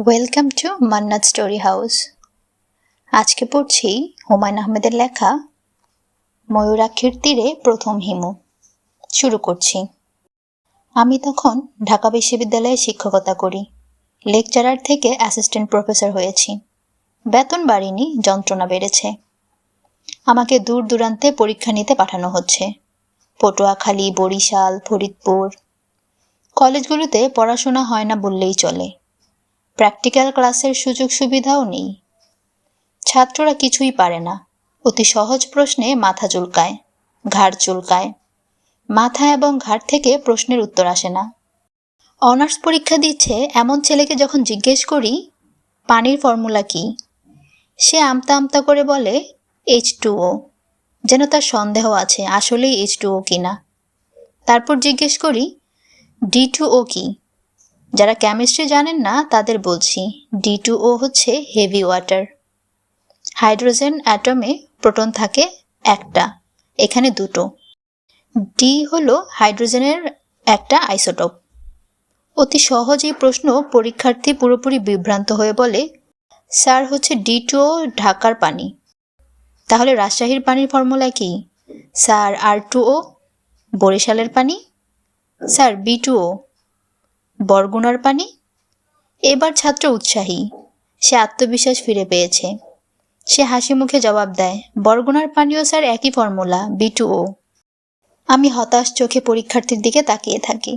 Welcome to Mannat story house. আজকে পড়ছি হুমায়ুন আহমেদের লেখা ময়ূরাক্ষীর তীরে প্রথম হিমু। শুরু করছি। আমি তখন ঢাকা বিশ্ববিদ্যালয়ে শিক্ষকতা করি। লেকচারার থেকে অ্যাসিস্ট্যান্ট প্রফেসর হয়েছি। বেতন বাড়েনি, যন্ত্রণা বেড়েছে। আমাকে দূর দূরান্তে পরীক্ষা নিতে পাঠানো হচ্ছে। পটুয়াখালী, বরিশাল, ফরিদপুর। কলেজগুলোতে পড়াশোনা হয় না বললেই চলে। প্র্যাকটিক্যাল ক্লাসের সুযোগ সুবিধাও নেই। ছাত্ররা কিছুই পারে না। অতি সহজ প্রশ্নে মাথা চুলকায়, ঘাড় চুলকায়। মাথা এবং ঘাড় থেকে প্রশ্নের উত্তর আসে না। অনার্স পরীক্ষা দিচ্ছে এমন ছেলেকে যখন জিজ্ঞেস করি পানির ফর্মুলা কি, সে আমতা আমতা করে বলে H2O, যেন তার সন্দেহ আছে আসলেই H2O কিনা। তারপর জিজ্ঞেস করি D2O কি। যারা কেমিস্ট্রি জানেন না তাদের বলছি D2O হচ্ছে হেভি ওয়াটার। হাইড্রোজেন অ্যাটমে প্রোটন থাকে একটা, এখানে দুটো। ডি হলো হাইড্রোজেনের একটা আইসোটোপ। অতি সহজ এই প্রশ্ন পরীক্ষার্থী পুরোপুরি বিভ্রান্ত হয়ে বলে, স্যার হচ্ছে D2O ঢাকার পানি। তাহলে রাজশাহীর পানির ফর্মুলা কি? Sir R2O। বরিশালের পানি? Sir B2O। বরগুনার পানি? এবার ছাত্র উৎসাহী, সে আত্মবিশ্বাস ফিরে পেয়েছে। সে হাসি মুখে জবাব দেয়, বরগুনার পানিও স্যার একই ফর্মুলা, B2O। আমি হতাশ চোখে পরীক্ষার্থীর দিকে তাকিয়ে থাকি।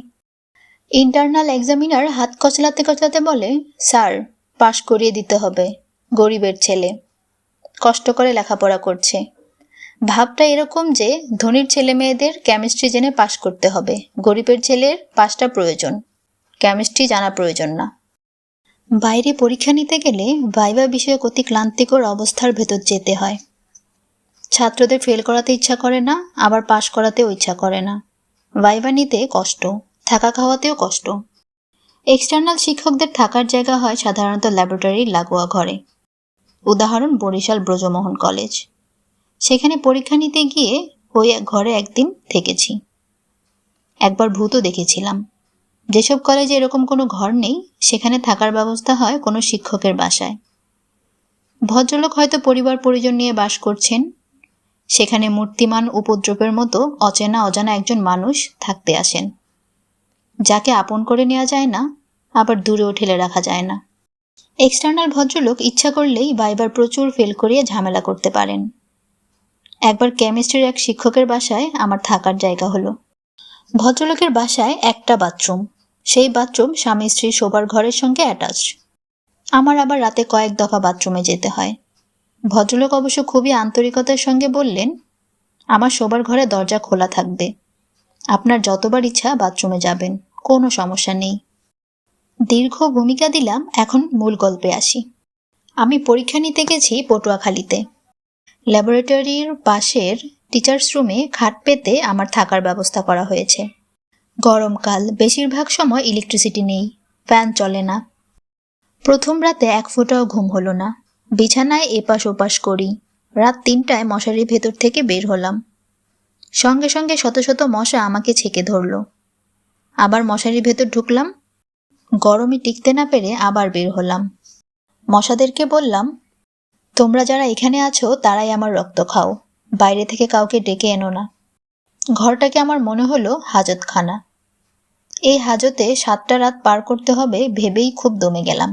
ইন্টারনাল এক্সামিনার হাত কচলাতে কচলাতে বলে, স্যার পাশ করিয়ে দিতে হবে, গরিবের ছেলে, কষ্ট করে লেখাপড়া করছে। ভাবটা এরকম যে ধনীর ছেলে মেয়েদের কেমিস্ট্রি জেনে পাশ করতে হবে, গরিবের ছেলের পাশটা প্রয়োজন, কেমিস্ট্রি জানা প্রয়োজন না। বাইরে পরীক্ষা নিতে গেলে ভাইভা বিষয়ক অতি ক্লান্তিকর অবস্থার ভেতর যেতে হয়। ছাত্রদের ফেল করাতে ইচ্ছা করে না, আবার পাশ করাতেও ইচ্ছা করে না। ভাইভা নিতে কষ্ট, থাকা খাওয়াতেও কষ্ট। এক্সটার্নাল শিক্ষকদের থাকার জায়গা হয় সাধারণত ল্যাবরেটরির লাগোয়া ঘরে। উদাহরণ বরিশাল ব্রজমোহন কলেজ। সেখানে পরীক্ষা নিতে গিয়ে ওই ঘরে একদিন থেকেছি। একবার ভূতও দেখেছিলাম। যেসব কলেজে এরকম কোনো ঘর নেই সেখানে থাকার ব্যবস্থা হয় কোনো শিক্ষকের বাসায়। ভদ্রলোক হয়তো পরিবার পরিজন নিয়ে বাস করছেন। সেখানে মূর্তিমান উপদ্রবের মতো অচেনা অজানা একজন মানুষ থাকতে আসেন, যাকে আপন করে নেওয়া যায় না, আবার দূরেও ঠেলে রাখা যায় না। এক্সটার্নাল ভদ্রলোক ইচ্ছা করলেই ভাইবার প্রচুর ফেল করিয়ে ঝামেলা করতে পারেন। একবার কেমিস্ট্রির এক শিক্ষকের বাসায় আমার থাকার জায়গা হলো। ভদ্রলোকের বাসায় একটা বাথরুম, সেই বাথরুম স্বামী স্ত্রীর শোবার ঘরের সঙ্গে অ্যাটাচড। আমার আবার রাতে কয়েক দফা বাথরুমে যেতে হয়। ভদ্রলোক অবশ্য খুবই আন্তরিকতার সঙ্গে বললেন, আমার শোবার ঘরে দরজা খোলা থাকবে, আপনার যতবার ইচ্ছা বাথরুমে যাবেন, কোনো সমস্যা নেই। দীর্ঘ ভূমিকা দিলাম, এখন মূল গল্পে আসি। আমি পরীক্ষা নিতে গেছি পটুয়াখালীতে। ল্যাবরেটরির পাশের টিচার্স রুমে খাট পেতে আমার থাকার ব্যবস্থা করা হয়েছে। গরমকাল, বেশিরভাগ সময় ইলেকট্রিসিটি নেই, ফ্যান চলে না। প্রথম রাতে এক ফোঁটাও ঘুম হলো না। বিছানায় এপাশ ওপাশ করি। রাত 3টায় মশারির ভেতর থেকে বের হলাম। সঙ্গে সঙ্গে শত শত মশা আমাকে ছেকে ধরল। আবার মশারির ভেতর ঢুকলাম। গরমে টিকতে না পেরে আবার বের হলাম। মশাদেরকে বললাম, তোমরা যারা এখানে আছো তারাই আমার রক্ত খাও, বাইরে থেকে কাউকে ডেকে এনো না। ঘরটাকে আমার মনে হলো হাজতখানা। এই হাজতে 7টা রাত পার করতে হবে ভেবেই খুব দমে গেলাম।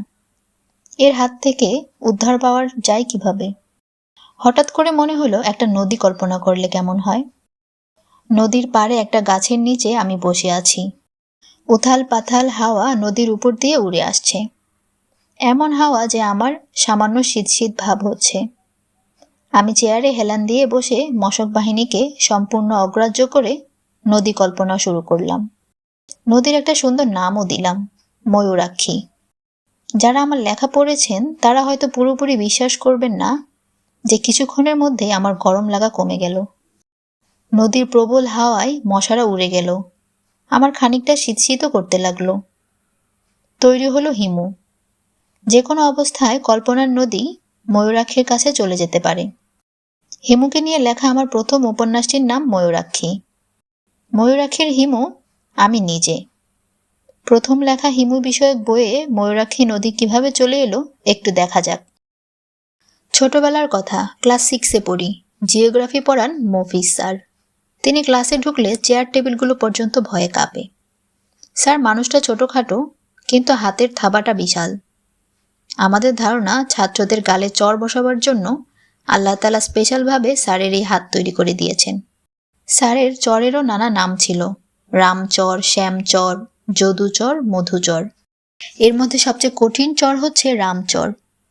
এর হাত থেকে উদ্ধার পাওয়া যায় কিভাবে? হঠাৎ করে মনে হলো একটা নদী কল্পনা করলে কেমন হয়। নদীর পাড়ে একটা গাছের নিচে আমি বসে আছি। উথাল পাথাল হাওয়া নদীর উপর দিয়ে উড়ে আসছে। এমন হাওয়া যে আমার সামান্য শীত শীত ভাব হচ্ছে। আমি চেয়ারে হেলান দিয়ে বসে মশক বাহিনীকে সম্পূর্ণ অগ্রাহ্য করে নদী কল্পনা শুরু করলাম। নদীর একটা সুন্দর নামও দিলাম, ময়ূরাক্ষী। যারা আমার লেখা পড়েছেন তারা হয়তো পুরোপুরি বিশ্বাস করবেন না যে কিছুক্ষণের মধ্যেই আমার গরম লাগা কমে গেল। নদীর প্রবল হাওয়ায় মশারা উড়ে গেল। আমার খানিকটা শীতশীতও করতে লাগলো। তৈরি হলো হিমু। যে কোনো অবস্থায় কল্পনার নদী ময়ূরাক্ষীর কাছে চলে যেতে পারে। হিমুকে নিয়ে লেখা আমার প্রথম উপন্যাসটির নাম ময়ূরাক্ষী। ময়ূরাক্ষীর হিমু আমি নিজে। প্রথম লেখা হিমু বিষয়ক বইয়ে ময়ূরাক্ষী নদী কিভাবে চলে এলো একটু দেখা যাক। ছোটবেলার কথা, ক্লাস 6-এ পড়ি। জিওগ্রাফি পড়ান মফিজ স্যার। তিনি ক্লাসে ঢুকলে চেয়ার টেবিলগুলো পর্যন্ত ভয়ে কাঁপে। স্যার মানুষটা ছোটখাটো, কিন্তু হাতের থাবাটা বিশাল। আমাদের ধারণা ছাত্রদের গালে চড় বসাবার জন্য আল্লাহ তাআলা স্পেশালভাবে স্যারের এই হাত তৈরি করে দিয়েছেন। স্যারের চরেরও নানা নাম ছিল, রামচর, শ্যামচর, যদুচর, মধুচর। এর মধ্যে সবচেয়ে কঠিন চর হচ্ছে রামচর,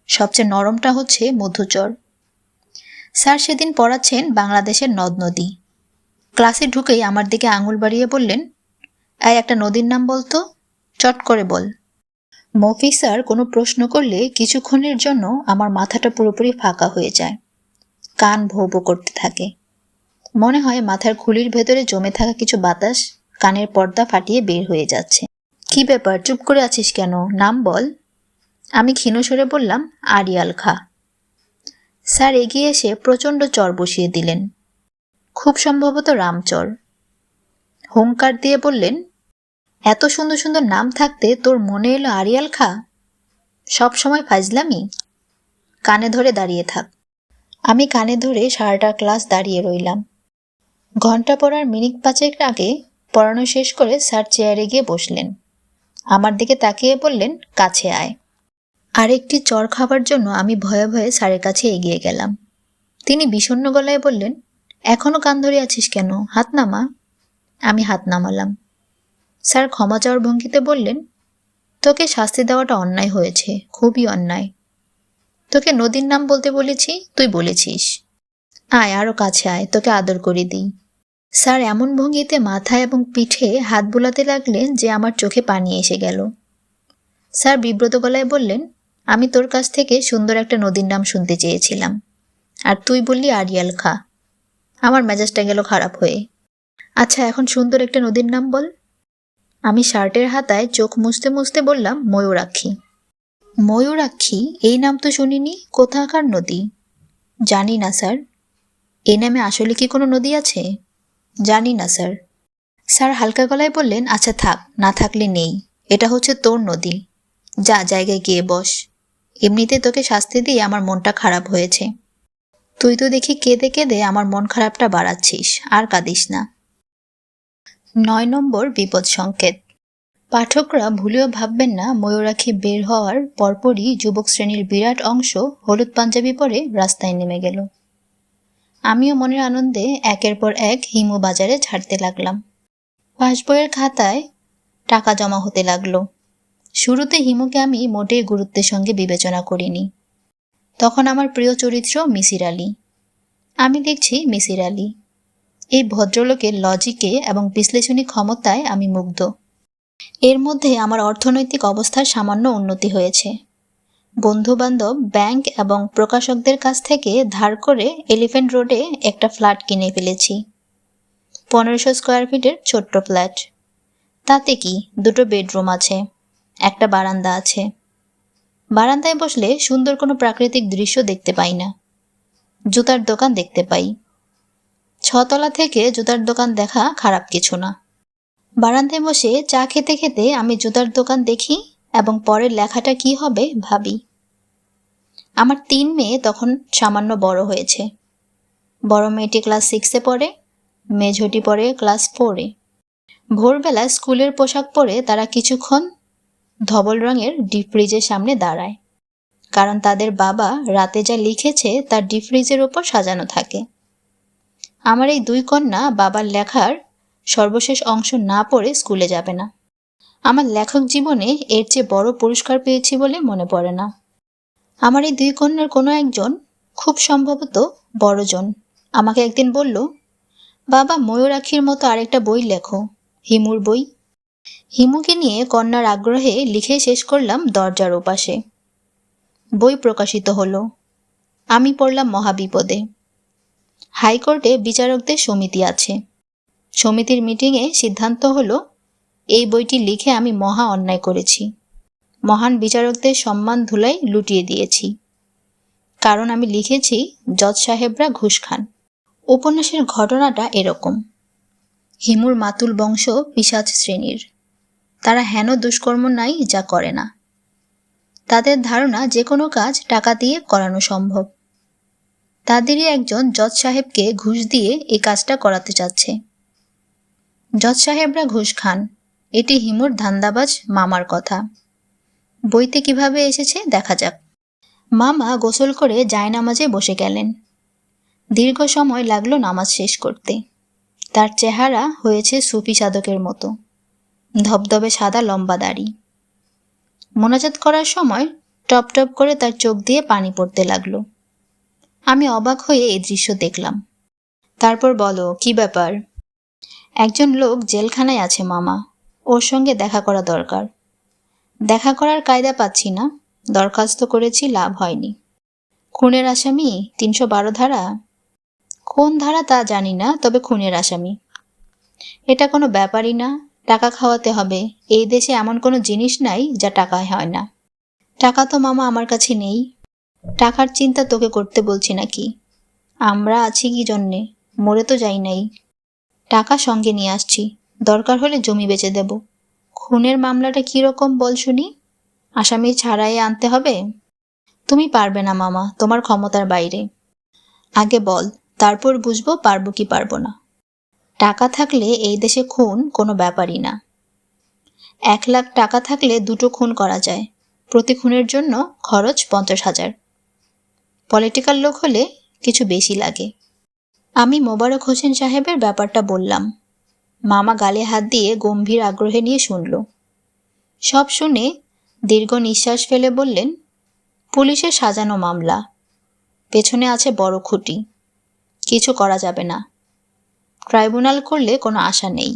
সবচেয়ে নরমটা হচ্ছে মধুচর। স্যার সেদিন পড়াচ্ছেন বাংলাদেশের নদ নদী। ক্লাসে ঢুকেই আমার দিকে আঙুল বাড়িয়ে বললেন, এই একটা নদীর নাম বলতো, চট করে বল। মফিজ স্যার কোনো প্রশ্ন করলে কিছুক্ষণের জন্য আমার মাথাটা পুরোপুরি ফাঁকা হয়ে যায়, কান ভোঁ ভোঁ করতে থাকে। মনে হয় মাথার খুলির ভেতরে জমে থাকা কিছু বাতাস কানের পর্দা ফাটিয়ে বের হয়ে যাচ্ছে। কি ব্যাপার, চুপ করে আছিস কেন, নাম বল। আমি ক্ষীণ স্বরে বললাম, আড়িয়াল খা। স্যার এগিয়ে এসে প্রচণ্ড চর বসিয়ে দিলেন, খুব সম্ভবত রামচর। হুঙ্কার দিয়ে বললেন, এত সুন্দর সুন্দর নাম থাকতে তোর মনে এলো আড়িয়াল খা? সব সময় ফাজলামি? কানে ধরে দাঁড়িয়ে থাক। আমি কানে ধরে সারাটা ক্লাস দাঁড়িয়ে রইলাম। ঘন্টা পড়ার মিনিট 5 আগে পড়ানো শেষ করে স্যার চেয়ারে গিয়ে বসলেন। আমার দিকে তাকিয়ে বললেন, কাছে আয়। আরেকটি চর খাবার জন্য আমি ভয়ে ভয়ে স্যারের কাছে এগিয়ে গেলাম। তিনি বিষণ্ণ গলায় বললেন, এখনো কান ধরে আছিস কেন, হাত নামা। আমি হাত নামালাম। স্যার ক্ষমা চাওয়ার ভঙ্গিতে বললেন, তোকে শাস্তি দেওয়াটা অন্যায় হয়েছে, খুবই অন্যায়। তোকে নদীর নাম বলতে বলেছি, তুই বলেছিস। আয়, আরো কাছে আয়, তোকে আদর করে দিই। স্যার এমন ভঙ্গিতে মাথায় এবং পিঠে হাত বুলাতে লাগলেন যে আমার চোখে পানি এসে গেল। স্যার বিব্রত গলায় বললেন, আমি তোর কাছ থেকে সুন্দর একটা নদীর নাম শুনতে চেয়েছিলাম, আর তুই বললি আড়িয়াল খা। আমার মেজাজটা গেল খারাপ হয়ে। আচ্ছা, এখন সুন্দর একটা নদীর নাম বল। আমি শার্টের হাতায় চোখ মুছতে মুছতে বললাম, ময়ূরাক্ষী। ময়ূরাক্ষী, এই নাম তো শুনিনি, কোথাকার নদী? জানি না স্যার। এই নামে আসলে কি কোনো নদী আছে? জানি না স্যার। স্যার হালকা গলায় বললেন, আচ্ছা থাক, না থাকলে নেই, এটা হচ্ছে তোর নদী। যা জায়গায় গিয়ে বস। এমনিতে তোকে শাস্তি দিয়ে আমার মনটা খারাপ হয়েছে। তুই তো দেখি কেঁদে কেঁদে আমার মন খারাপটা বাড়াচ্ছিস, আর কাঁদিস না। 9 নম্বর বিপদ সংকেত। পাঠকরা ভুলেও ভাববেন না ময়ূরাক্ষী বের হওয়ার পরপরই যুবক শ্রেণীর বিরাট অংশ হলুদ পাঞ্জাবি পরে রাস্তায় নেমে গেল। আমিও মনের আনন্দে একের পর এক হিমু বাজারে ছাড়তে লাগলাম। পাসবইয়ের খাতায় টাকা জমা হতে লাগলো। শুরুতে হিমুকে আমি মোটেই গুরুত্বের সঙ্গে বিবেচনা করিনি। তখন আমার প্রিয় চরিত্র মিসির আলী। আমি দেখছি মিসির আলী। এই ভদ্রলোকের লজিকে এবং বিশ্লেষণী ক্ষমতায় আমি মুগ্ধ। এর মধ্যে আমার অর্থনৈতিক অবস্থার সামান্য উন্নতি হয়েছে। বন্ধুবান্ধব, ব্যাংক এবং প্রকাশকদের কাছ থেকে ধার করে এলিফ্যান্ট রোডে একটা ফ্ল্যাট কিনে ফেলেছি। 1500 স্কোয়ার ফিটের ছোট্ট ফ্ল্যাট। তাতে কি, 2টো বেডরুম আছে, একটা বারান্দা আছে। বারান্দায় বসলে সুন্দর কোনো প্রাকৃতিক দৃশ্য দেখতে পাই না, জুতার দোকান দেখতে পাই। 6 তলা থেকে জুতার দোকান দেখা খারাপ কিছু না। বারান্দায় বসে চা খেতে খেতে আমি জুতার দোকান দেখি এবং পরের লেখাটা কি হবে ভাবি। আমার 3 মেয়ে তখন সামান্য বড় হয়েছে। বড় মেয়েটি ক্লাস 6-এ পড়ে, মেঝোটি পড়ে ক্লাস 4-এ। ভোরবেলা স্কুলের পোশাক পরে তারা কিছুক্ষণ ধবল রঙের ডিপ ফ্রিজের সামনে দাঁড়ায়, কারণ তাদের বাবা রাতে যা লিখেছে তা ডিপ ফ্রিজের ওপর সাজানো থাকে। আমার এই 2 কন্যা বাবার লেখার সর্বশেষ অংশ না পড়ে স্কুলে যাবে না। আমার লেখক জীবনে এর চেয়ে বড় পুরস্কার পেয়েছি বলে মনে পড়ে না। আমার এই 2 কন্যার কোনো একজন, খুব সম্ভবত বড়জন, আমাকে একদিন বলল, বাবা ময়ূরাক্ষীর মতো আরেকটা বই লেখো, হিমুর বই। হিমুকে নিয়ে কন্যার আগ্রহে লিখে শেষ করলাম দরজার ওপাশে। বই প্রকাশিত হলো। আমি পড়লাম মহাবিপদে। হাইকোর্টে বিচারকদের সমিতি আছে। সমিতির মিটিংয়ে সিদ্ধান্ত হলো, এই বইটি লিখে আমি মহা অন্যায় করেছি। মহান বিচারকদের সম্মান ধুলাই লুটিয়ে দিয়েছি। কারণ আমি লিখেছি জজ সাহেবরা ঘুষ খান। উপন্যাসের ঘটনাটা এরকম। হিমুর মাতুল বংশ পিশাচ শ্রেণীর। তারা হেন দুষ্কর্ম নাই যা করে না। তাদের ধারণা যে কোনো কাজ টাকা দিয়ে করানো সম্ভব। তাদেরই একজন জজ সাহেবকে ঘুষ দিয়ে এই কাজটা করাতে চাচ্ছে। জজ সাহেবরা ঘুষ খান, এটি হিমুর ধান্দাবাজ মামার কথা। বইতে কিভাবে এসেছে দেখা যাক। মামা গোসল করে জায়নামাজে বসে গেলেন। দীর্ঘ সময় লাগলো নামাজ শেষ করতে। তার চেহারা হয়েছে সুফি সাধকের মতো, ধবধবে সাদা লম্বা দাড়ি। মোনাজাত করার সময় টপ টপ করে তার চোখ দিয়ে পানি পড়তে লাগলো। আমি অবাক হয়ে এই দৃশ্য দেখলাম। তারপর বলো, কি ব্যাপার? একজন লোক জেলখানায় আছে মামা, ওর সঙ্গে দেখা করা দরকার। দেখা করার কায়দা পাচ্ছি না, দরখাস্ত করেছি, লাভ হয়নি। খুনের আসামি, 312 ধারা। কোন ধারা তা জানি না, তবে খুনের আসামি। এটা কোনো ব্যাপারই না, টাকা খাওয়াতে হবে। এই দেশে এমন কোনো জিনিস নাই যা টাকায় হয় না। টাকা তো মামা আমার কাছে নেই। টাকার চিন্তা তোকে করতে বলছি নাকি? আমরা আছি কি জন্যে, মরে তো যাই নাই। টাকা সঙ্গে নিয়ে আসছি, দরকার হলে জমি বেচে দেব। খুনের মামলাটা কিরকম বল শুনি? আসামি ছাড়াই আনতে হবে? তুমি পারবে না মামা, তোমার ক্ষমতার বাইরে। আগে বল, তারপর বুঝবো পারবো কি পারবো না। টাকা থাকলে এই দেশে খুন কোনো ব্যাপারই না। 1 লাখ টাকা থাকলে 2টো খুন করা যায়। প্রতি খুনের জন্য খরচ 50,000। পলিটিক্যাল লোক হলে কিছু বেশি লাগে। আমি মোবারক হোসেন সাহেবের ব্যাপারটা বললাম। মামা গালে হাত দিয়ে গম্ভীর আগ্রহে নিয়ে শুনল। সব শুনে দীর্ঘ নিঃশ্বাস ফেলে বললেন, পুলিশের সাজানো মামলা, পেছনে আছে বড় খুঁটি, কিছু করা যাবে না। ট্রাইব্যুনাল করলে কোনো আশা নেই,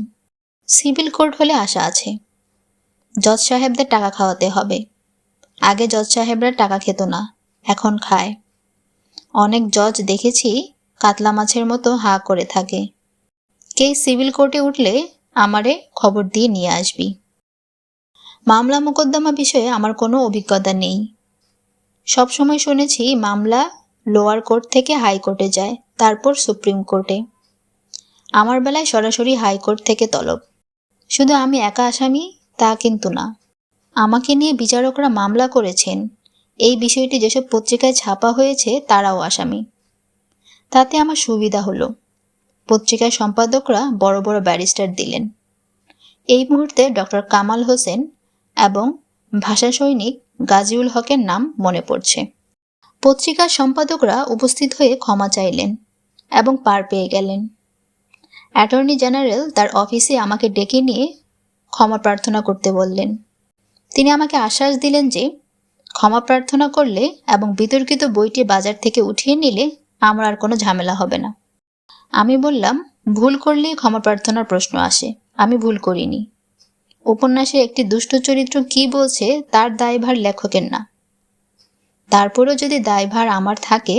সিভিল কোর্ট হলে আশা আছে। জজ সাহেবদের টাকা খাওয়াতে হবে। আগে জজ সাহেবরা টাকা খেত না, এখন খায়। অনেক জজ দেখেছি কাতলা মাছের মতো হা করে থাকে। কেস সিভিল কোর্টে উঠলে আমারে খবর দিয়ে নিয়ে আসবি। মামলা মোকদ্দমা বিষয়ে আমার কোনো অভিজ্ঞতা নেই। সবসময় শুনেছি মামলা লোয়ার কোর্ট থেকে হাইকোর্টে যায়, তারপর সুপ্রিম কোর্টে। আমার বেলায় সরাসরি হাইকোর্ট থেকে তলব। শুধু আমি একা আসামি তা কিন্তু না, আমাকে নিয়ে বিচারকরা মামলা করেছেন। এই বিষয়টি যেসব পত্রিকায় ছাপা হয়েছে তারাও আসামি। তাতে আমার সুবিধা হলো, পত্রিকার সম্পাদকরা বড় বড় ব্যারিস্টার দিলেন। এই মুহূর্তে ডক্টর কামাল হোসেন এবং ভাষা সৈনিক গাজীউল হকের নাম মনে পড়ছে। পত্রিকার সম্পাদকরা উপস্থিত হয়ে ক্ষমা চাইলেন এবং পার পেয়ে গেলেন। অ্যাটর্নি জেনারেল তার অফিসে আমাকে ডেকে নিয়ে ক্ষমা প্রার্থনা করতে বললেন। তিনি আমাকে আশ্বাস দিলেন যে ক্ষমা প্রার্থনা করলে এবং বিতর্কিত বইটি বাজার থেকে উঠিয়ে নিলে আমার আর কোনো ঝামেলা হবে না। আমি বললাম, ভুল করলেই ক্ষমা প্রার্থনার প্রশ্ন আসে, আমি ভুল করিনি। উপন্যাসে একটি দুষ্ট চরিত্র কি বলছে তার দায়ভার লেখকের না। তারপরেও যদি দায়ভার আমার থাকে,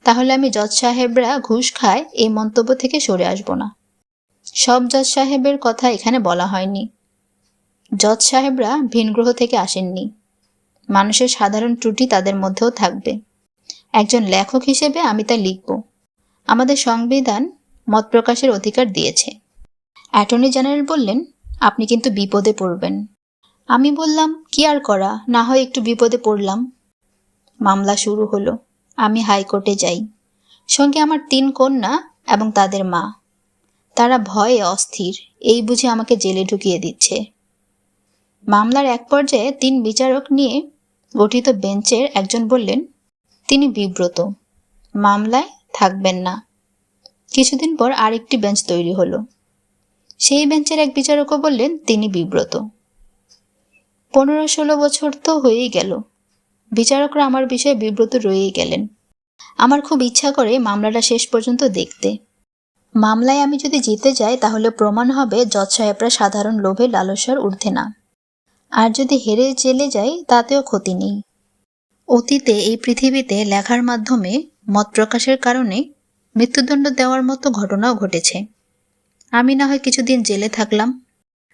তাহলে আমি জজ সাহেবরা ঘুষ খায় এই মন্তব্য থেকে সরে আসব না। সব জজ সাহেবের কথা এখানে বলা হয়নি। জজ সাহেবরা ভিনগ্রহ থেকে আসেননি। মানুষের সাধারণ ত্রুটি তাদের মধ্যেও থাকবে। একজন লেখক হিসেবে আমি তা লিখব। আমাদের সংবিধান মত প্রকাশের অধিকার দিয়েছে। অ্যাটর্নি জেনারেল বললেন, আপনি কিন্তু বিপদে পড়বেন। আমি বললাম, কি আর করা, না হয় একটু বিপদে পড়লাম। মামলা শুরু হলো। আমি হাইকোর্টে যাই, সঙ্গে আমার 3 কন্যা এবং তাদের মা। তারা ভয়ে অস্থির, এই বুঝে আমাকে জেলে ঢুকিয়ে দিচ্ছে। মামলার এক পর্যায়ে 3 বিচারক নিয়ে গঠিত বেঞ্চের একজন বললেন, তিনি বিব্রত, মামলায় থাকবেন না। কিছুদিন পর আরেকটি বেঞ্চ তৈরি হলো। সেই বেঞ্চের এক বিচারকও বললেন তিনি বিব্রত। 15-16 বছর তো হয়েই গেল। বিচারকরা আমার বিষয়ে বিব্রত রয়েই গেলেন। আমার খুব ইচ্ছা করে মামলাটা শেষ পর্যন্ত দেখতে। মামলায় আমি যদি জিতে যাই তাহলে প্রমাণ হবে জজ সাহেবরা সাধারণ লোভে লালসার ঊর্ধ্বে না। আর যদি হেরে জেলে যাই তাতেও ক্ষতি নেই। অতীতে এই পৃথিবীতে লেখার মাধ্যমে মত প্রকাশের কারণে মৃত্যুদণ্ড দেওয়ার মতো ঘটনাও ঘটেছে। আমি না হয় কিছুদিন জেলে থাকলাম,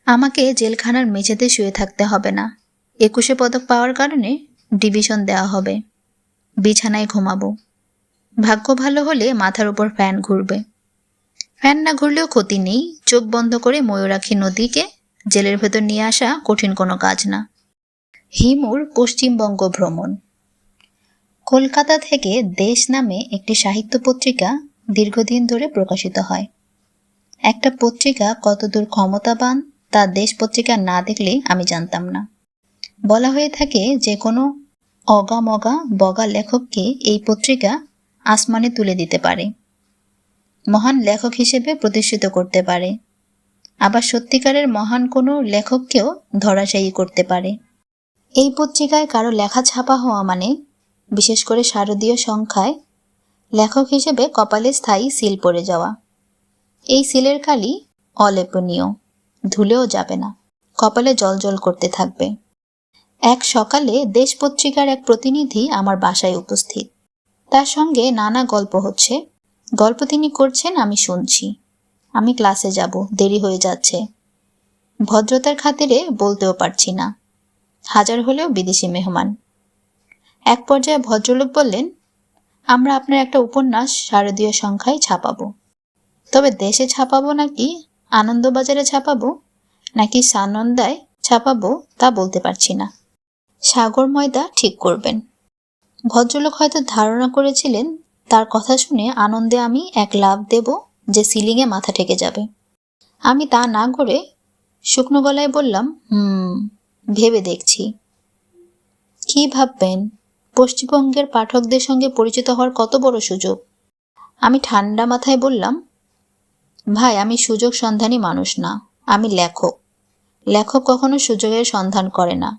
আমাকে জেলখানার মেঝেতে শুয়ে থাকতে হবে না। 21 পদক পাওয়ার কারণে ডিভিশন দেওয়া হবে। বিছানায় ঘুমাবো। ভাগ্য ভালো হলে মাথার উপর ফ্যান ঘুরবে। ফ্যান না ঘুরলেও ক্ষতি নেই, চোখ বন্ধ করে ময়ূরাক্ষী নদীকে জেলের ভেতর নিয়ে আসা কঠিন কোনো কাজ না। হিমুর পশ্চিমবঙ্গ ভ্রমণ। কলকাতা থেকে দেশ নামে একটি সাহিত্য পত্রিকা দীর্ঘদিন ধরে প্রকাশিত হয়। একটা পত্রিকা কতদূর ক্ষমতাবান তা দেশ পত্রিকা না দেখলে আমি জানতাম না। বলা হয়ে থাকে যে কোনো অগামগা বগা লেখককে এই পত্রিকা আসমানে তুলে দিতে পারে, মহান লেখক হিসেবে প্রতিষ্ঠিত করতে পারে, আবার সত্যিকারের মহান কোনো লেখককেও ধরাশায়ী করতে পারে। এই পত্রিকায় কারো লেখা ছাপা হওয়া মানে, বিশেষ করে শারদীয় সংখ্যায়, লেখক হিসেবে কপালে স্থায়ী সিল পড়ে যাওয়া। এই সিলের কালি অলেপনীয়, ধুলেও যাবে না, কপালে জলজল করতে থাকবে। এক সকালে দেশ পত্রিকার এক প্রতিনিধি আমার বাসায় উপস্থিত। তার সঙ্গে নানা গল্প হচ্ছে। গল্প তিনি করছেন, আমি শুনছি। আমি ক্লাসে যাব, দেরি হয়ে যাচ্ছে। ভদ্রতার খাতিরে বলতেও পারছি না, হাজার হলেও বিদেশি মেহমান। এক পর্যায়ে ভদ্রলোক বললেন, আমরা আপনার একটা উপন্যাস শারদীয় সংখ্যায় ছাপাবো। তবে দেশে ছাপাবো নাকি আনন্দবাজারে ছাপাবো নাকি সানন্দায় ছাপাবো তা বলতে পারছি না। সাগর ময়দা ঠিক করবেন। ভদ্রলোক হয়তো ধারণা করেছিলেন তার কথা শুনে আনন্দে আমি এক লাফ দেব যে সিলিংয়ে মাথা ঠেকে যাবে। আমি তা না করে শুকনো গলায় বললাম, ভেবে দেখছি। কি ভাববেন? পশ্চিমবঙ্গের পাঠকদের সঙ্গে পরিচিত হওয়ার কত বড় সুযোগ। আমি ঠান্ডা মাথায় বললাম, ভাই, আমি সুযোগ সন্ধানী মানুষ না, আমি লেখক। লেখক কখনো সুযোগের সন্ধান করে না,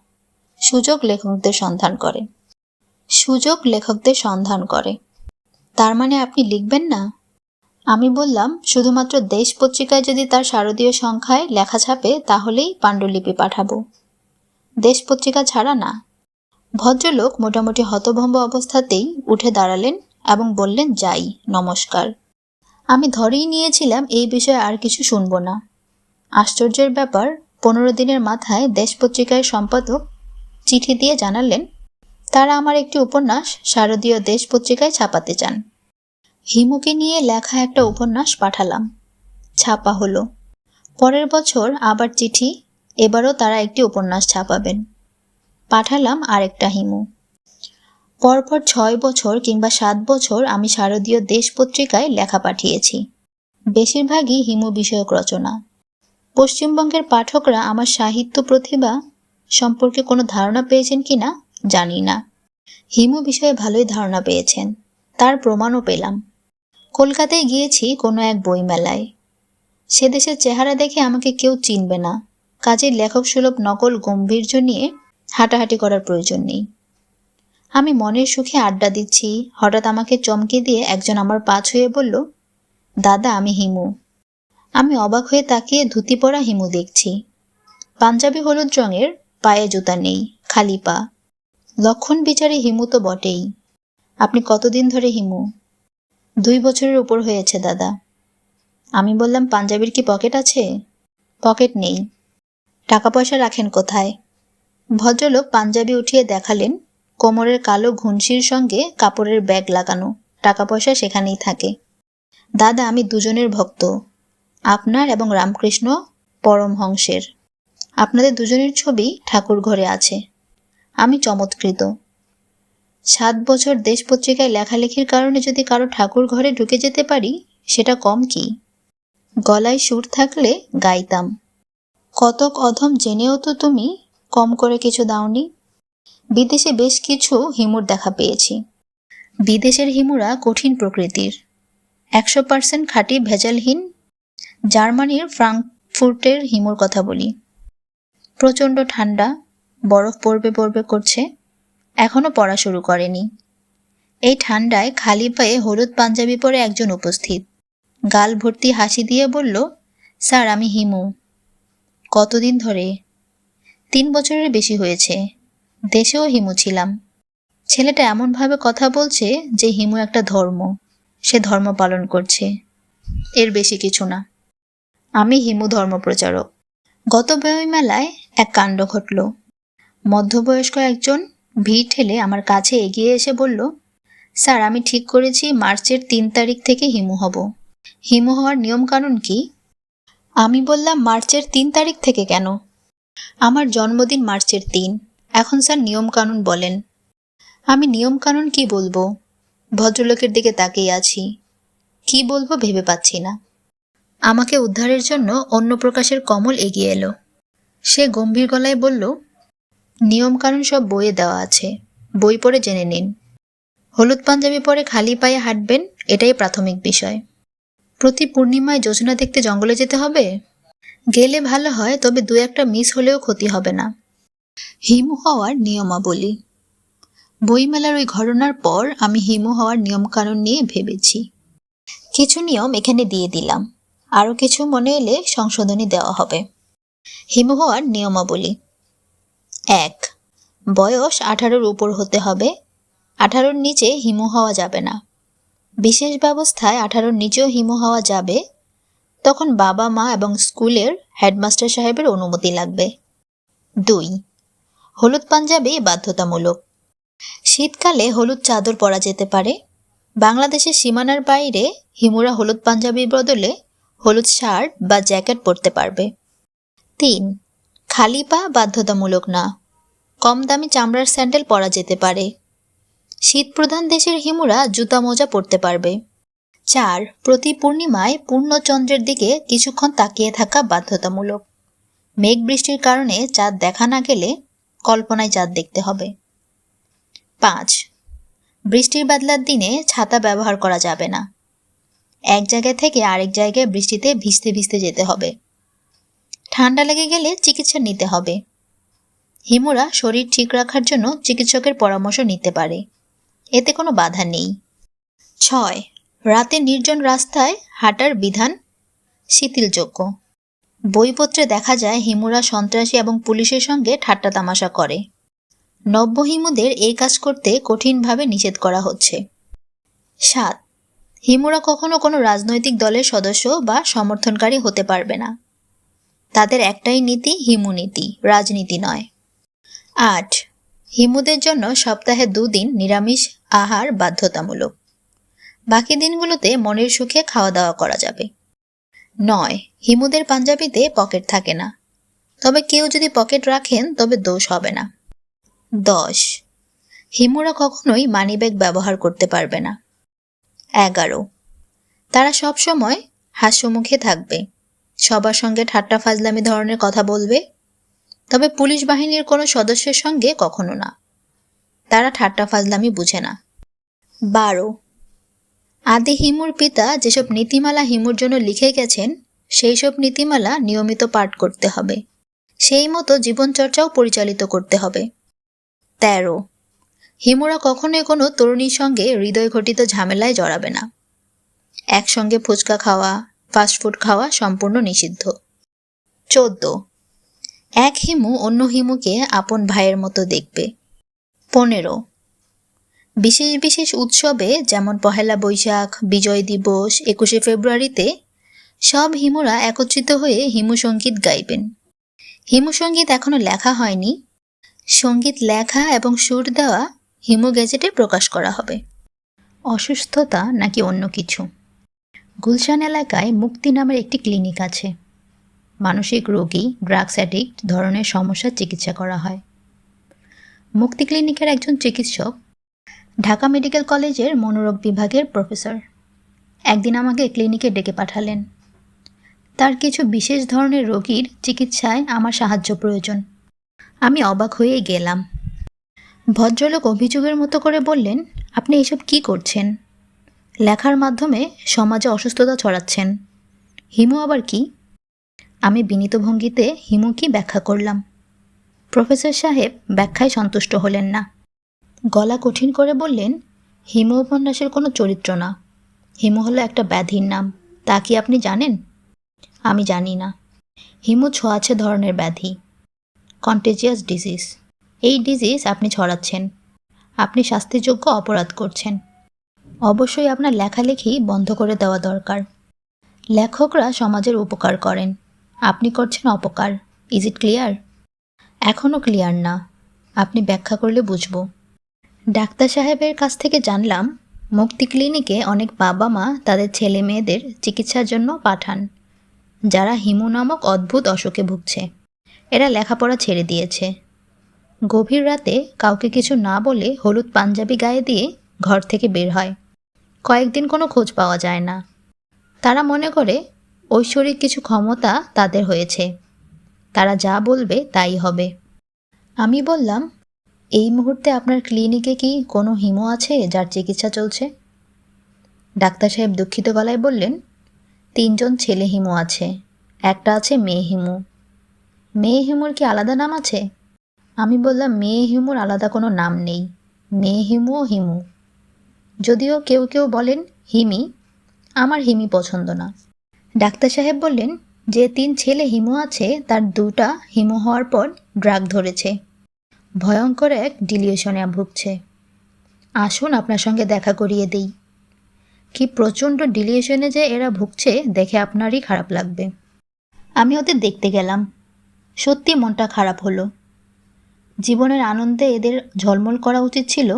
সুযোগ লেখকদের সন্ধান করে। সুযোগ লেখকদের সন্ধান করে। তার মানে আপনি লিখবেন না? আমি বললাম, শুধুমাত্র দেশ পত্রিকায় যদি তার শারদীয় সংখ্যায় লেখা ছাপে তাহলেই পাণ্ডুলিপি পাঠাবো, দেশ পত্রিকা ছাড়া না। ভদ্রলোক মোটামুটি হতভম্ব অবস্থাতেই উঠে দাঁড়ালেন এবং বললেন, যাই, নমস্কার। আমি ধরেই নিয়েছিলাম এই বিষয়ে আর কিছু শুনব না। আশ্চর্যের ব্যাপার, 15 দিনের মাথায় দেশ পত্রিকার সম্পাদক চিঠি দিয়ে জানালেন তারা আমার একটি উপন্যাস শারদীয় দেশ পত্রিকায় ছাপাতে চান। হিমুকে নিয়ে লেখা একটা উপন্যাস পাঠালাম, ছাপা হলো। পরের বছর আবার চিঠি, এবারও তারা একটি উপন্যাস ছাপাবেন। পাঠালাম আরেকটা হিমু। পরপর 6 বছর কিংবা 7 বছর আমি শারদীয় দেশ পত্রিকায় লেখা পাঠিয়েছি, বেশিরভাগই হিমু বিষয়ক রচনা। পশ্চিমবঙ্গের পাঠকরা আমার সাহিত্য প্রতিভা সম্পর্কে কোনো ধারণা পেয়েছেন কিনা জানি না। হিমু বিষয়ে ভালোই ধারণা পেয়েছেন, তার প্রমাণও পেলাম। কলকাতায় গিয়েছি কোনো এক বইমেলায়। সে দেশের চেহারা দেখে আমাকে কেউ চিনবে না, কাজের লেখক সুলভ নকল গম্ভীর্য নিয়ে হাঁটাহাঁটি করার প্রয়োজন নেই। আমি মনের সুখে আড্ডা দিচ্ছি, হঠাৎ আমাকে চমকে দিয়ে একজন আমার পা ছুঁয়ে বলল, দাদা, আমি হিমু। আমি অবাক হয়ে তাকিয়ে ধুতি পরা হিমু দেখছি। পাঞ্জাবি হলুদ রঙের, পায়ে জুতা নেই, খালি পা। লক্ষণ বিচারে হিমু তো বটেই। আপনি কতদিন ধরে হিমু? 2 বছরের উপর হয়েছে দাদা। আমি বললাম, পাঞ্জাবির কি পকেট আছে? পকেট নেই। টাকা পয়সা রাখেন কোথায়? ভদ্রলোক পাঞ্জাবি উঠিয়ে দেখালেন, কোমরের কালো ঘুনসির সঙ্গে কাপড়ের ব্যাগ লাগানো, টাকা পয়সা সেখানেই থাকে। দাদা, আমি দুজনের ভক্ত, আপনার এবং রামকৃষ্ণ পরমহংসের। আপনাদের দুজনের ছবি ঠাকুর ঘরে আছে। আমি চমৎকৃত। 7 বছর দেশ পত্রিকায় লেখালেখির কারণে যদি কারো ঠাকুর ঘরে ঢুকে যেতে পারি, সেটা কম কি? গলায় সুর থাকলে গাইতাম, কতক অধম জেনেও তো তুমি কম করে কিছু দাওনি। বিদেশে বেশ কিছু হিমুর দেখা পেয়েছি। বিদেশের হিমুরা কঠিন প্রকৃতির, 100% খাঁটি ভেজালহীন। জার্মানির ফ্রাঙ্কফুর্টের হিমুর কথা বলি। প্রচণ্ড ঠান্ডা, বরফ পড়বে পড়বে করছে, এখনো পড়া শুরু করেনি। এই ঠান্ডায় খালি পায়ে হলুদ পাঞ্জাবি পরে একজন উপস্থিত, গাল ভর্তি হাসি দিয়ে বলল, স্যার, আমি হিমু। কতদিন ধরে? 3 বছরের বেশি হয়েছে। দেশেও হিমু ছিলাম। ছেলেটা এমনভাবে কথা বলছে যে হিমু একটা ধর্ম, সে ধর্ম পালন করছে, এর বেশি কিছু না। আমি হিমু ধর্মপ্রচারক। গত বইমেলায় এক কাণ্ড ঘটল। মধ্যবয়স্ক একজন ভিড় ঠেলে আমার কাছে এগিয়ে এসে বলল, স্যার, আমি ঠিক করেছি মার্চের 3 তারিখ থেকে হিমু হব। হিমু হওয়ার নিয়মকানুন কি? আমি বললাম, মার্চের ৩ তারিখ থেকে কেন? আমার জন্মদিন মার্চের ৩। এখন স্যার নিয়মকানুন বলেন। আমি নিয়মকানুন কি বলবো? ভদ্রলোকের দিকে তাকিয়ে আছি। কি বলবো ভেবে পাচ্ছি না। আমাকে উদ্ধারের জন্য অন্য প্রকাশের কমল এগিয়ে এলো। সে গম্ভীর গলায় বলল, নিয়মকানুন সব বইয়ে দেওয়া আছে, বই পড়ে জেনে নিন। হলুদ পাঞ্জাবি পরে খালি পায়ে হাঁটবেন, এটাই প্রাথমিক বিষয়। প্রতি পূর্ণিমায় যোজনা দেখতে জঙ্গলে যেতে হবে? গেলে ভালো হয়, তবে ২-১টা মিস হলেও ক্ষতি হবে না। হিমু হওয়ার নিয়মাবলী। বইমেলার ওই ঘটনার পর আমি হিমু হওয়ার নিয়মকানুন নিয়ে ভেবেছি। কিছু নিয়ম এখানে দিয়ে দিলাম, আরও কিছু মনে এলে সংশোধনী দেওয়া হবে। হিমু হওয়ার নিয়মাবলী। ১. বয়স ১৮-র উপর হতে হবে। ১৮-র নিচে হিমু হওয়া যাবে না। বিশেষ ব্যবস্থায় ১৮-র নিচেও হিমু হওয়া যাবে, তখন বাবা মা এবং স্কুলের হেডমাস্টার সাহেবের অনুমতি লাগবে। ২. হলুদ পাঞ্জাবি বাধ্যতামূলক। শীতকালে হলুদ চাদর পরা যেতে পারে। বাংলাদেশের সীমানার বাইরে হিমুরা হলুদ পাঞ্জাবির বদলে হলুদ শার্ট বা জ্যাকেট পরতে পারবে। ৩. খালি পা বাধ্যতামূলক না। কম দামি চামড়ার স্যান্ডেল পরা যেতে পারে। শীতপ্রধান দেশের হিমুরা জুতা মোজা পরতে পারবে। ৪. প্রতি পূর্ণিমায় পূর্ণচন্দ্রের দিকে কিছুক্ষণ তাকিয়ে থাকা বাধ্যতামূলক। মেঘ বৃষ্টির কারণে চাঁদ দেখা না গেলে কল্পনায় চাঁদ দেখতে হবে। ৫. বৃষ্টির বাদলার দিনে ছাতা ব্যবহার করা যাবে না। এক জায়গা থেকে আরেক জায়গায় বৃষ্টিতে ভিজতে ভিজতে যেতে হবে। ঠান্ডা লেগে গেলে চিকিৎসা নিতে হবে। হিমুরা শরীর ঠিক রাখার জন্য চিকিৎসকের পরামর্শ নিতে পারে, এতে কোনো বাধা নেই। ৬. রাতে নির্জন রাস্তায় হাঁটার বিধান শিথিলযোগ্য। বইপত্রে দেখা যায় হিমুরা সন্ত্রাসী এবং পুলিশের সঙ্গে ঠাট্টা তামাশা করে। নব্য হিমুদের এই কাজ করতে কঠিনভাবে নিষেধ করা হচ্ছে। ৭. হিমুরা কখনো কোনো রাজনৈতিক দলের সদস্য বা সমর্থনকারী হতে পারবে না। তাদের একটাই নীতি, হিমু নীতি, রাজনীতি নয়। ৮. হিমুদের জন্য সপ্তাহে ২ দিন নিরামিষ আহার বাধ্যতামূলক। বাকি দিনগুলোতে মনের সুখে খাওয়া দাওয়া করা যাবে। ৯. হিমুদের পাঞ্জাবিতে পকেট থাকে না, তবে কেউ যদি পকেট রাখেন তবে দোষ হবে না। ১০. হিমুরা কখনোই মানিব্যাগ ব্যবহার করতে পারবে না। ১১. তারা সবসময় হাস্যমুখে থাকবে, সবার সঙ্গে ঠাট্টা ফাজলামি ধরনের কথা বলবে, তবে পুলিশ বাহিনীর কোনো সদস্যের সঙ্গে কখনো না। তারা ঠাট্টা ফাজলামি বুঝে না। ১২. আদি হিমুর পিতা যেসব নীতিমালা হিমুর জন্য লিখে গেছেন, সেই সব নীতিমালা নিয়মিত পাঠ করতে হবে। সেই মতো জীবনচর্চাও পরিচালিত করতে হবে। ১৩. হিমুরা কখনোই কোনো তরুণীর সঙ্গে হৃদয়ঘটিত ঝামেলায় জড়াবে না। একসঙ্গে ফুচকা খাওয়া, ফাস্টফুড খাওয়া সম্পূর্ণ নিষিদ্ধ। ১৪. এক হিমু অন্য হিমুকে আপন ভাইয়ের মতো দেখবে। ১৫. বিশেষ বিশেষ উৎসবে, যেমন পহেলা বৈশাখ, বিজয় দিবস, ২১শে ফেব্রুয়ারিতে সব হিমুরা একত্রিত হয়ে হিমু সঙ্গীত গাইবেন। হিমু সঙ্গীত এখনো লেখা হয়নি। সঙ্গীত লেখা এবং সুর দেওয়া হিমু গেজেটে প্রকাশ করা হবে। অসুস্থতা নাকি অন্য কিছু? গুলশান এলাকায় মুক্তি নামের একটি ক্লিনিক আছে। মানসিক রোগী, ড্রাগস অ্যাডিক্ট ধরনের সমস্যার চিকিৎসা করা হয়। মুক্তি ক্লিনিকের একজন চিকিৎসক ঢাকা মেডিকেল কলেজের মনোরোগ বিভাগের প্রফেসর একদিন আমাকে ক্লিনিকে ডেকে পাঠালেন। তার কিছু বিশেষ ধরনের রোগীর চিকিৎসায় আমার সাহায্য প্রয়োজন। আমি অবাক হয়ে গেলাম। ভদ্রলোক অভিযোগের মতো করে বললেন, আপনি এসব কি করছেন? লেখার মাধ্যমে সমাজে অসুস্থতা ছড়াচ্ছেন। হিমু আবার কি? আমি বিনীত ভঙ্গিতে হিমু কি ব্যাখ্যা করলাম। প্রফেসর সাহেব ব্যাখ্যায় সন্তুষ্ট হলেন না। গলা কঠিন করে বললেন, হিমু উপন্যাসের কোনো চরিত্র না। হিমু হলো একটা ব্যাধির নাম। তা কি আপনি জানেন? আমি জানি না। হিমু ছোঁয়াচে ধরনের ব্যাধি, কন্টেজিয়াস ডিজিজ। এই ডিজিজ আপনি ছড়াচ্ছেন। আপনি শাস্তিযোগ্য অপরাধ করছেন। অবশ্যই আপনার লেখালেখি বন্ধ করে দেওয়া দরকার। লেখকরা সমাজের উপকার করেন, আপনি করছেন অপকার। Is it clear? এখনও ক্লিয়ার না। আপনি ব্যাখ্যা করলে বুঝব। ডাক্তার সাহেবের কাছ থেকে জানলাম, মুক্তি ক্লিনিকে অনেক বাবা মা তাদের ছেলে মেয়েদের চিকিৎসার জন্য পাঠান। যারা হিমু নামক অদ্ভুত অসুখে ভুগছে। এরা লেখাপড়া ছেড়ে দিয়েছে। গভীর রাতে কাউকে কিছু না বলে হলুদ পাঞ্জাবি গায়ে দিয়ে ঘর থেকে বের হয়। কয়েকদিন কোনো খোঁজ পাওয়া যায় না। তারা মনে করে ঐশ্বরিক কিছু ক্ষমতা তাদের হয়েছে, তারা যা বলবে তাই হবে। আমি বললাম, এই মুহূর্তে আপনার ক্লিনিকে কি কোনো হিমু আছে যার চিকিৎসা চলছে? ডাক্তার সাহেব দুঃখিত গলায় বললেন, 3 জন ছেলে হিমু আছে, একটা আছে মেয়ে হিমু। মেয়ে হিমুর কি আলাদা নাম আছে? আমি বললাম, মেয়ে হিমুর আলাদা কোনো নাম নেই, মেয়ে হিমুও হিমু। যদিও কেউ কেউ বলেন হিমি, আমার হিমি পছন্দ না। ডাক্তার সাহেব বললেন, যে 3 ছেলে হিমু আছে তার 2টা হিমু হওয়ার পর ড্রাগ ধরেছে, ভয়ঙ্কর এক ডিলিউশনে ভুগছে। আসুন আপনার সঙ্গে দেখা করিয়ে দেই। কি প্রচণ্ড ডিলিউশনে যে এরা ভুগছে দেখে আপনারই খারাপ লাগবে। আমি ওদের দেখতে গেলাম। সত্যি মনটা খারাপ হলো। জীবনের আনন্দে এদের ঝলমল করা উচিত ছিল,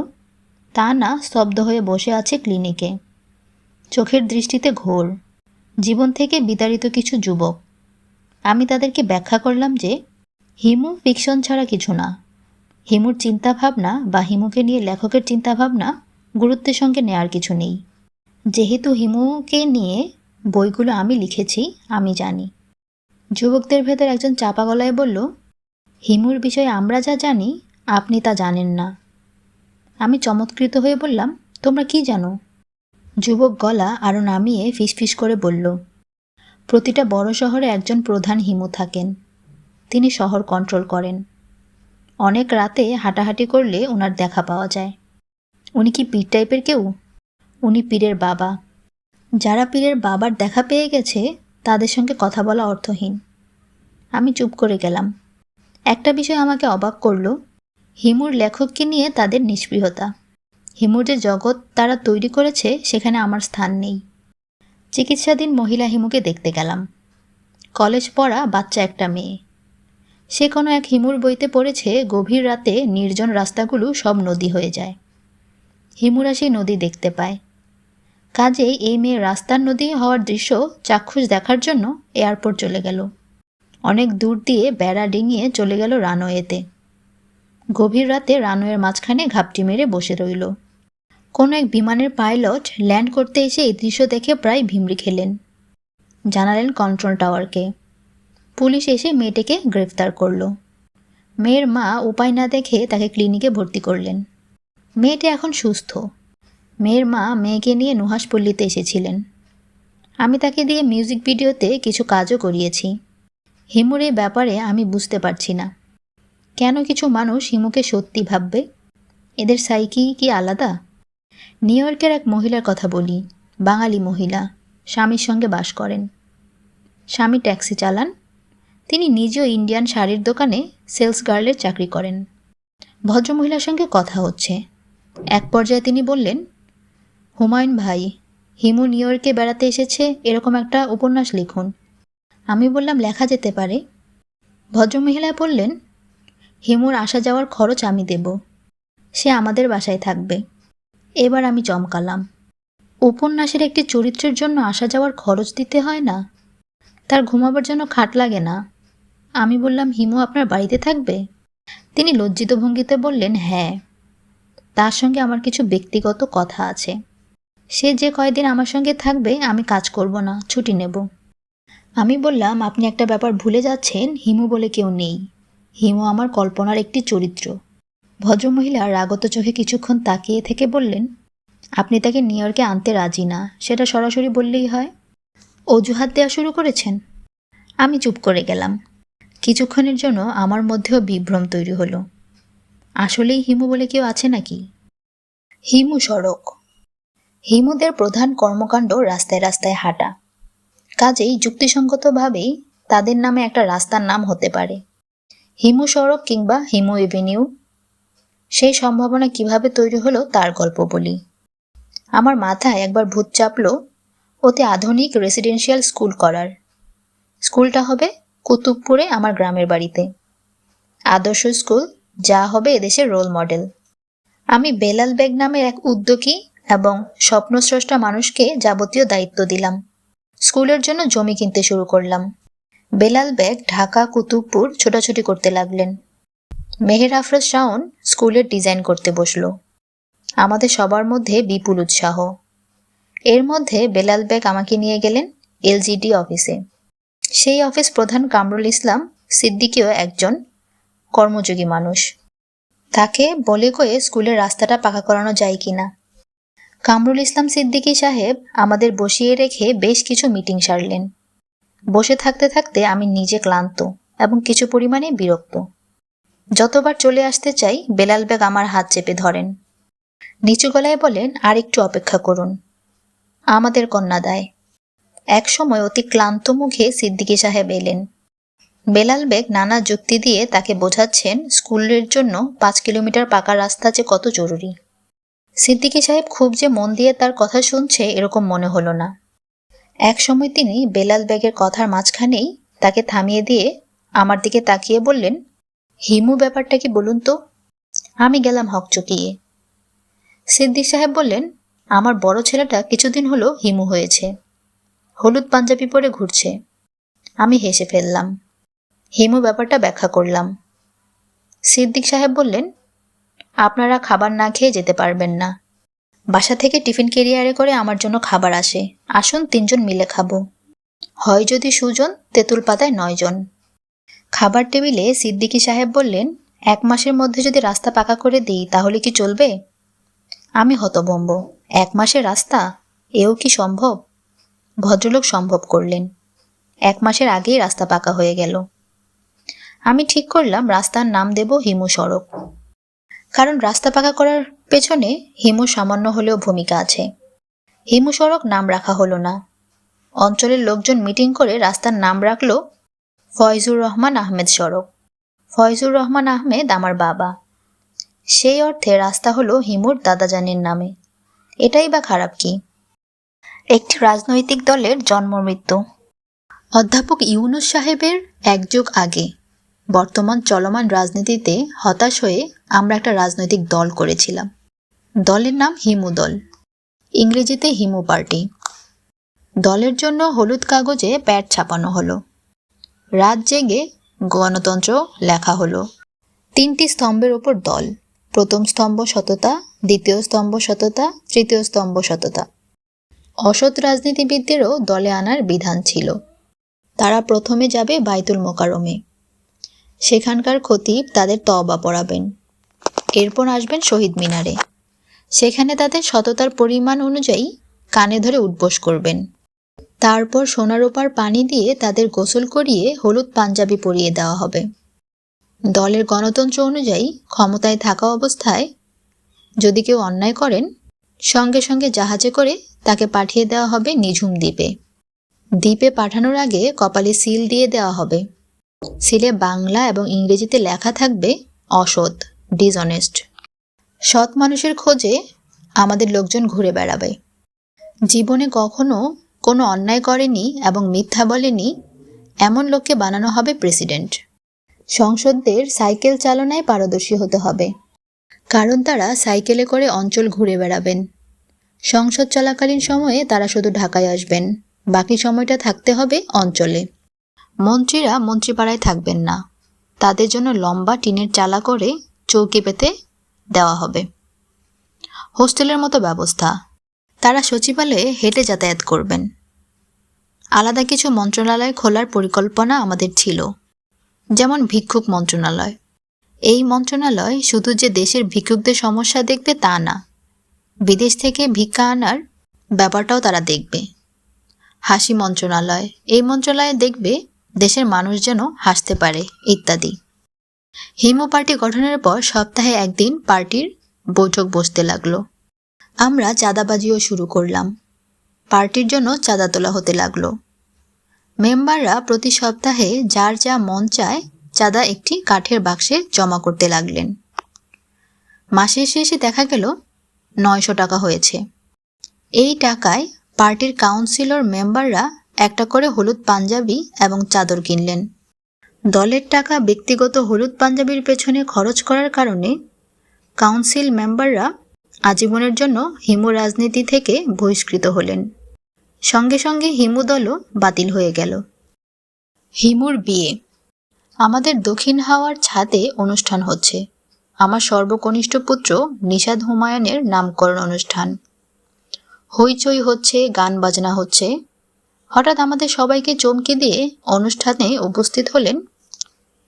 তা না স্তব্ধ হয়ে বসে আছে ক্লিনিকে। চোখের দৃষ্টিতে ঘোর, জীবন থেকে বিতাড়িত কিছু যুবক। আমি তাদেরকে ব্যাখ্যা করলাম যে হিমু ফিকশন ছাড়া কিছু না। হিমুর চিন্তাভাবনা বা হিমুকে নিয়ে লেখকের চিন্তাভাবনা গুরুত্বের সঙ্গে নেয়ার কিছু নেই। যেহেতু হিমুকে নিয়ে বইগুলো আমি লিখেছি, আমি জানি। যুবকদের ভেতর একজন চাপা গলায় বলল, হিমুর বিষয়ে আমরা যা জানি আপনি তা জানেন না। আমি চমৎকৃত হয়ে বললাম, তোমরা কি জানো? যুবক গলা আরও নামিয়ে ফিসফিস করে বলল, প্রতিটা বড় শহরে একজন প্রধান হিমু থাকেন। তিনি শহর কন্ট্রোল করেন। অনেক রাতে হাঁটাহাঁটি করলে ওনার দেখা পাওয়া যায়। উনি কি পীর টাইপের কেউ? উনি পীরের বাবা। যারা পীরের বাবার দেখা পেয়ে গেছে তাদের সঙ্গে কথা বলা অর্থহীন। আমি চুপ করে গেলাম। একটা বিষয় আমাকে অবাক করল, হিমুর লেখককে নিয়ে তাদের নিষ্পৃহতা। হিমুর যে জগৎ তারা তৈরি করেছে সেখানে আমার স্থান নেই। চিকিৎসাধীন মহিলা হিমুকে দেখতে গেলাম। কলেজ পড়া বাচ্চা একটা মেয়ে। সে কোনো এক হিমুর বইতে পড়েছে গভীর রাতে নির্জন রাস্তাগুলো সব নদী হয়ে যায়। হিমুরা সেই নদী দেখতে পায়। কাজেই এই মেয়ে রাস্তার নদী হওয়ার দৃশ্য চাক্ষুষ দেখার জন্য এয়ারপোর্ট চলে গেল। অনেক দূর দিয়ে বেড়া ডিঙিয়ে চলে গেল রানওয়েতে। গভীর রাতে রানওয়ের মাঝখানে ঘাপটি মেরে বসে রইল। কোনো এক বিমানের পাইলট ল্যান্ড করতে এসে এই দৃশ্য দেখে প্রায় ভিমড়ি খেলেন। জানালেন কন্ট্রোল টাওয়ারকে। পুলিশ এসে মেয়েটিকে গ্রেফতার করল। মেয়ের মা উপায় না দেখে তাকে ক্লিনিকে ভর্তি করলেন। মেয়েটি এখন সুস্থ। মেয়ের মা মেয়েকে নিয়ে নুহাসপল্লীতে এসেছিলেন। আমি তাকে দিয়ে মিউজিক ভিডিওতে কিছু কাজও করিয়েছি। হিমুর এই ব্যাপারে আমি বুঝতে পারছি না কেন কিছু মানুষ হিমুকে সত্যি ভাববে। এদের সাইকি কি আলাদা? নিউ ইয়র্কের এক মহিলার কথা বলি, বাঙালি মহিলা, স্বামীর সঙ্গে বাস করেন। স্বামী ট্যাক্সি চালান। তিনি নিজেও ইন্ডিয়ান শাড়ির দোকানে সেলস গার্লের চাকরি করেন। ভদ্রমহিলার সঙ্গে কথা হচ্ছে। এক পর্যায়ে তিনি বললেন, হুমায়ুন ভাই, হিমু নিউ ইয়র্কে বেড়াতে এসেছে এরকম একটা উপন্যাস লিখুন। আমি বললাম, লেখা যেতে পারে। ভদ্রমহিলা বললেন, হিমুর আসা যাওয়ার খরচ আমি দেব, সে আমাদের বাসায় থাকবে। এবার আমি চমকালাম। উপন্যাসের একটি চরিত্রের জন্য আসা যাওয়ার খরচ দিতে হয় না? তার ঘুমাবার জন্য খাট লাগে না? আমি বললাম, হিমু আপনার বাড়িতে থাকবে? তিনি লজ্জিত ভঙ্গিতে বললেন, হ্যাঁ, তার সঙ্গে আমার কিছু ব্যক্তিগত কথা আছে। সে যে কয়দিন আমার সঙ্গে থাকবে আমি কাজ করব না, ছুটি নেব। আমি বললাম, আপনি একটা ব্যাপার ভুলে যাচ্ছেন, হিমু বলে কেউ নেই। হিমু আমার কল্পনার একটি চরিত্র। ভদ্রমহিলা রাগত চোখে কিছুক্ষণ তাকিয়ে থেকে বললেন, আপনি তাকে নিউ ইয়র্কে আনতে রাজি না, সেটা সরাসরি বললেই হয়। অজুহাত দেওয়া শুরু করেছেন। আমি চুপ করে গেলাম। কিছুক্ষণের জন্য আমার মধ্যেও বিভ্রম তৈরি হলো। আসলেই হিমু বলে কেউ আছে নাকি? হিমু সড়ক। হিমুদের প্রধান কর্মকাণ্ড রাস্তায় রাস্তায় হাঁটা। কাজেই যুক্তিসঙ্গতভাবেই তাদের নামে একটা রাস্তার নাম হতে পারে, হিমু সড়ক কিংবা হিমু এভিনিউ। সেই সম্ভাবনা কিভাবে তৈরি হলো তার গল্প বলি। আমার মাথায় একবার ভূত চাপল অতি আধুনিক রেসিডেন্সিয়াল স্কুল করার। স্কুলটা হবে কুতুবপুরে, আমার গ্রামের বাড়িতে। আদর্শ স্কুল, যা হবে এদেশের রোল মডেল। আমি বেলাল বেগ নামের এক উদ্যোগী এবং স্বপ্নস্রষ্টা মানুষকে যাবতীয় দায়িত্ব দিলাম। স্কুলের জন্য জমি কিনতে শুরু করলাম। বেলাল বেগ ঢাকা কুতুবপুর ছোটাছুটি করতে লাগলেন। মেহের আফরোজ শাওন স্কুলের ডিজাইন করতে বসল। আমাদের সবার মধ্যে বিপুল উৎসাহ। এর মধ্যে বেলাল বেগ আমাকে নিয়ে গেলেন এলজিডি অফিসে। সেই অফিস প্রধান কামরুল ইসলাম সিদ্দিকীও একজন কর্মযোগী মানুষ। তাকে বলে কয়ে স্কুলের রাস্তাটা পাকা করানো যায় কিনা। কামরুল ইসলাম সিদ্দিকী সাহেব আমাদের বসিয়ে রেখে বেশ কিছু মিটিং সারলেন। বসে থাকতে থাকতে আমি নিজে ক্লান্ত এবং কিছু পরিমাণে বিরক্ত। যতবার চলে আসতে চাই বেলাল বেগ আমার হাত চেপে ধরেন। নিচু গলায় বলেন, আর একটু অপেক্ষা করুন, আমাদের কন্যাদায়। এক সময় অতি ক্লান্ত মুখে সিদ্দিকী সাহেব এলেন। বেলাল বেগ নানা যুক্তি দিয়ে তাকে বোঝাচ্ছেন স্কুলের জন্য 5 কিলোমিটার পাকা রাস্তা যে কত জরুরি। সিদ্দিকী সাহেব খুব যে মন দিয়ে তার কথা শুনছে এরকম মনে হলো না। এক সময় তিনি বেলাল বেগের কথার মাঝখানেই তাকে থামিয়ে দিয়ে আমার দিকে তাকিয়ে বললেন, হিমু ব্যাপারটা কি বলুন তো। আমি গেলাম হকচকিয়ে। সিদ্দিক সাহেব বললেন, আমার বড় ছেলেটা কিছুদিন হলো হিমু হয়েছে, হলুদ পাঞ্জাবি পরে ঘুরছে। আমি হেসে ফেললাম। হিমু ব্যাপারটা ব্যাখ্যা করলাম। সিদ্দিক সাহেব বললেন, আপনারা খাবার না খেয়ে যেতে পারবেন না। বাসা থেকে টিফিন ক্যারিয়ারে করে আমার জন্য খাবার আসে, আসুন 3 জন মিলে খাবো। হয় যদি সুজন, তেঁতুল পাতায় 9 জন। খাবার টেবিলে সিদ্দিকী সাহেব বললেন, 1 মাসের মধ্যে যদি রাস্তা পাকা করে দিই তাহলে কি চলবে? আমি হতভম্ব। 1 মাসের রাস্তা, এও কি সম্ভব? ভদ্রলোক সম্ভব করলেন। 1 মাসের আগেই রাস্তা পাকা হয়ে গেল। আমি ঠিক করলাম রাস্তার নাম দেব হিমু সড়ক, কারণ রাস্তা পাকা করার পেছনে হিমু সামান্য হলেও ভূমিকা আছে। হিমু সড়ক নাম রাখা হলো না। অঞ্চলের লোকজন মিটিং করে রাস্তার নাম রাখল ফয়জুর রহমান আহমেদ সড়ক। ফয়জুর রহমান আহমেদ আমার বাবা। সেই অর্থে রাস্তা হলো হিমুর দাদাজানের নামে। এটাই বা খারাপ কি? একটি রাজনৈতিক দলের জন্ম মৃত্যু। অধ্যাপক ইউনুস সাহেবের 1 যুগ আগে বর্তমান চলমান রাজনীতিতে হতাশ হয়ে আমরা একটা রাজনৈতিক দল করেছিলাম। দলের নাম হিমু দল, ইংরেজিতে হিমু পার্টি। দলের জন্য হলুদ কাগজে প্যাড ছাপানো হলো। রাত জেগে গণতন্ত্র লেখা হলো। 3টি স্তম্ভের ওপর দল। প্রথম স্তম্ভ সততা, দ্বিতীয় স্তম্ভ সততা, তৃতীয় স্তম্ভ সততা। অসৎ রাজনীতিবিদদেরও দলে আনার বিধান ছিল। তারা প্রথমে যাবে বাইতুল মোকাররমে, সেখানকার খতিব তাদের তওবা পড়াবেন। এরপর আসবেন শহীদ মিনারে, সেখানে তাদের সততার পরিমাণ অনুযায়ী কানে ধরে উঠবোস করবেন। তারপর সোনার ওপার পানি দিয়ে তাদের গোসল করিয়ে হলুদ পাঞ্জাবি পরিয়ে দেওয়া হবে। দলের গণতন্ত্র অনুযায়ী ক্ষমতায় থাকা অবস্থায় যদি কেউ অন্যায় করেন, সঙ্গে সঙ্গে জাহাজে করে তাকে পাঠিয়ে দেওয়া হবে নিঝুম দ্বীপে। দ্বীপে পাঠানোর আগে কপালে সিল দিয়ে দেওয়া হবে। সিলে বাংলা এবং ইংরেজিতে লেখা থাকবে অসৎ, ডিসঅনেস্ট। সৎ মানুষের খোঁজে আমাদের লোকজন ঘুরে বেড়াবে। জীবনে কখনো কোনো অন্যায় করেনি এবং মিথ্যা বলেনি এমন লোককে বানানো হবে প্রেসিডেন্ট। সংসদদের সাইকেল চালনায় পারদর্শী হতে হবে, কারণ তারা সাইকেলে করে অঞ্চল ঘুরে বেড়াবেন। সংসদ চলাকালীন সময়ে তারা শুধু ঢাকায় আসবেন, বাকি সময়টা থাকতে হবে অঞ্চলে। মন্ত্রীরা মন্ত্রীপাড়ায় থাকবেন না, তাদের জন্য লম্বা টিনের চালা করে চৌকি পেতে দেওয়া হবে। হোস্টেলের মতো ব্যবস্থা। তারা সচিবালয়ে হেঁটে যাতায়াত করবেন। আলাদা কিছু মন্ত্রণালয় খোলার পরিকল্পনা আমাদের ছিল, যেমন ভিক্ষুক মন্ত্রণালয়। এই মন্ত্রণালয় শুধু যে দেশের ভিক্ষুকদের সমস্যা দেখবে তা না, বিদেশ থেকে ভিক্ষা আনার ব্যাপারটাও তারা দেখবে। হাসি মন্ত্রণালয়, এই মন্ত্রণালয়ে দেখবে দেশের মানুষ যেন হাসতে পারে ইত্যাদি। হিমু পার্টি গঠনের পর সপ্তাহে 1 দিন পার্টির বৈঠক বসতে লাগলো। আমরা চাঁদাবাজিও শুরু করলাম। পার্টির জন্য চাঁদা তোলা হতে লাগলো। মেম্বাররা প্রতি সপ্তাহে যার যা মন চায় চাঁদা একটি কাঠের বাক্সে জমা করতে লাগলেন। মাসের শেষে দেখা গেল 900 টাকা হয়েছে। এই টাকায় পার্টির কাউন্সিলর মেম্বাররা একটা করে হলুদ পাঞ্জাবি এবং চাদর কিনলেন। দলের টাকা ব্যক্তিগত হলুদ পাঞ্জাবির পেছনে খরচ করার কারণে কাউন্সিল মেম্বাররা আজীবনের জন্য হিমু রাজনীতি থেকে বহিষ্কৃত হলেন। সঙ্গে সঙ্গে হিমুদলও বাতিল হয়ে গেল। হিমুর বিয়ে। আমাদের দক্ষিণ হাওয়ার ছাদে অনুষ্ঠান হচ্ছে। আমার সর্বকনিষ্ঠ পুত্র নিশাদ হুমায়ুনের নামকরণ অনুষ্ঠান। হইচই হচ্ছে, গান বাজনা হচ্ছে। হঠাৎ আমাদের সবাইকে চমকে দিয়ে অনুষ্ঠানে উপস্থিত হলেন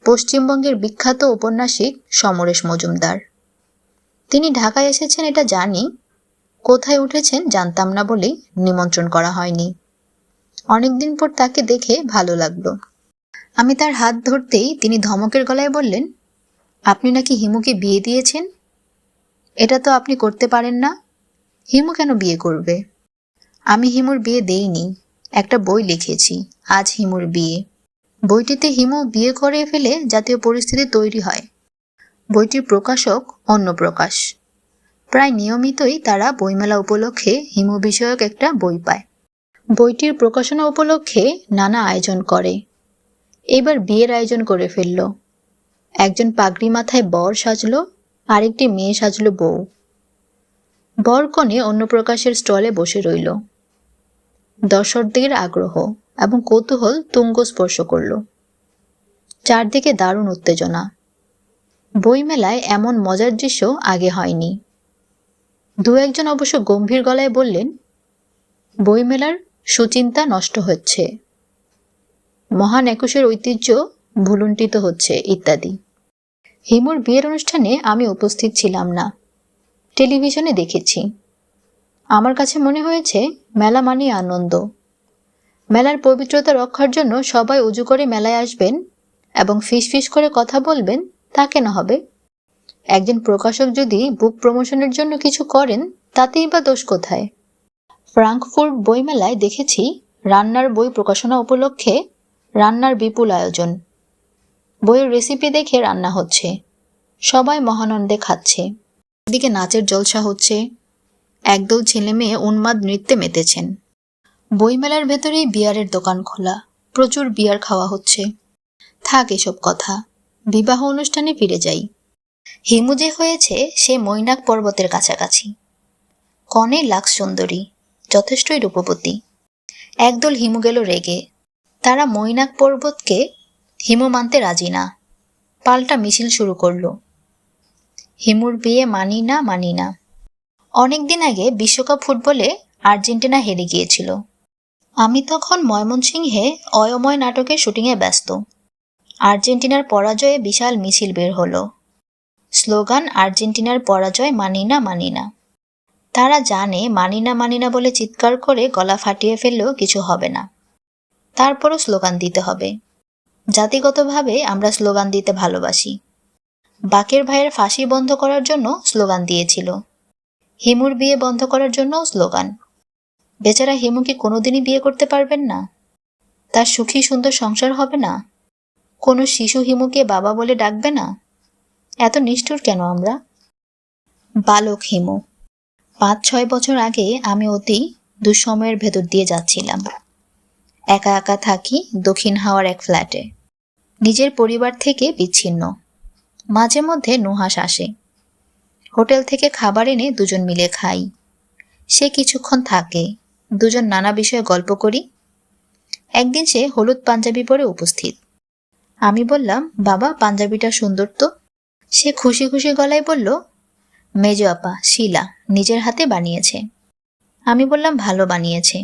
পশ্চিমবঙ্গের বিখ্যাত ঔপন্যাসিক সমরেশ মজুমদার। তিনি ঢাকায় এসেছেন এটা জানি, কোথায় উঠেছেন জানতাম না বলেই নিমন্ত্রণ করা হয়নি। অনেকদিন পর তাকে দেখে ভালো লাগলো। আমি তার হাত ধরতেই তিনি ধমকের গলায় বললেন, আপনি নাকি হিমুকে বিয়ে দিয়েছেন? এটা তো আপনি করতে পারেন না। হিমু কেন বিয়ে করবে? আমি হিমুর বিয়ে দেইনি, একটা বই লিখেছি, আজ হিমুর বিয়ে। বইটিতে হিমু বিয়ে করে ফেলে জাতীয় পরিস্থিতি তৈরি হয়। বইটির প্রকাশক অন্য প্রকাশ। প্রায় নিয়মিতই তারা বইমেলা উপলক্ষে হিমু বিষয়ক একটা বই পায়। বইটির প্রকাশনা উপলক্ষে নানা আয়োজন করে। এবার বিয়ের আয়োজন করে ফেলল। একজন পাগড়ি মাথায় বর সাজলো, আরেকটি মেয়ে সাজলো বউ। বর কনে অন্য প্রকাশের স্টলে বসে রইল। দর্শকদের আগ্রহ এবং কৌতূহল তুঙ্গ স্পর্শ করল। চারদিকে দারুণ উত্তেজনা। বইমেলায় এমন মজার দৃশ্য আগে হয়নি। দু একজন অবশ্য গম্ভীর গলায় বললেন, বইমেলার সুচিন্তা নষ্ট হচ্ছে, মহান একুশের ঐতিহ্য ভুলুণ্ঠিত হচ্ছে ইত্যাদি। হিমুর বিয়ের অনুষ্ঠানে আমি উপস্থিত ছিলাম না, টেলিভিশনে দেখেছি। আমার কাছে মনে হয়েছে মেলা মানে আনন্দ। মেলার পবিত্রতা রক্ষার জন্য সবাই উজু করে মেলায় আসবেন এবং ফিসফিস করে কথা বলবেন, তা কেন হবে? একজন প্রকাশক যদি বুক প্রমোশনের জন্য কিছু করেন, তাতেই বা দোষ কোথায়? ফ্রাঙ্কফুর্ট বইমেলায় দেখেছি রান্নার বই প্রকাশনা উপলক্ষে রান্নার বিপুল আয়োজন। বইয়ের রেসিপি দেখে রান্না হচ্ছে, সবাই মহানন্দে খাচ্ছে। এদিকে নাচের জলসা হচ্ছে, একদল ছেলে মেয়ে উন্মাদ নৃত্যে মেতেছেন। বইমেলার ভেতরেই বিয়ারের দোকান খোলা, প্রচুর বিয়ার খাওয়া হচ্ছে। থাক এসব কথা, বিবাহ অনুষ্ঠানে ফিরে যাই। হিমু যে হয়েছে সে মৈনাক পর্বতের কাছাকাছি। কনে লাক্স সুন্দরী, যথেষ্টই রূপবতী। একদল হিমু গেল রেগে। তারা মৈনাক পর্বতকে হিমু মানতে রাজি না, পাল্টা মিছিল শুরু করলো। হিমুর বিয়ে মানি না, মানি না। অনেকদিন আগে বিশ্বকাপ ফুটবলে আর্জেন্টিনা হেরে গিয়েছিল। আমি তখন ময়মনসিংহে অয়ময় নাটকের শুটিংয়ে ব্যস্ত। আর্জেন্টিনার পরাজয়ে বিশাল মিছিল বের হলো। স্লোগান, আর্জেন্টিনার পরাজয় মানি না, মানি না। তারা জানে মানি না, মানি না বলে চিৎকার করে গলা ফাটিয়ে ফেললেও কিছু হবে না। তারপরও স্লোগান দিতে হবে। জাতিগতভাবে আমরা স্লোগান দিতে ভালোবাসি। বাকের ভাইয়ের ফাঁসি বন্ধ করার জন্য স্লোগান দিয়েছিল। হিমুর বিয়ে বন্ধ করার জন্যও স্লোগান। বেচারা হিমু কি কোনোদিনই বিয়ে করতে পারবেন না? তার সুখী সুন্দর সংসার হবে না? কোনো শিশু হিমুকে বাবা বলে ডাকবে না? এত নিষ্ঠুর কেন আমরা? বালক হিমু। 5-6 বছর আগে আমি অতি দুঃসময়ের ভেতর দিয়ে যাচ্ছিলাম। একা একা থাকি দক্ষিণ হাওয়ার এক ফ্ল্যাটে, নিজের পরিবার থেকে বিচ্ছিন্ন। মাঝে মধ্যে নুহাস আসে। হোটেল থেকে খাবার এনে দুজন মিলে খাই। সে কিছুক্ষণ থাকে, দুজন নানা বিষয়ে গল্প করি। একদিন সে হলুদ পাঞ্জাবি পরে উপস্থিত। আমি বললাম, বাবা পাঞ্জাবিটা সুন্দর তো। সে খুশি খুশি গলায় বলল, মেজো আপা শিলা নিজের হাতে বানিয়েছে। আমি বললাম, ভালো বানিয়েছে।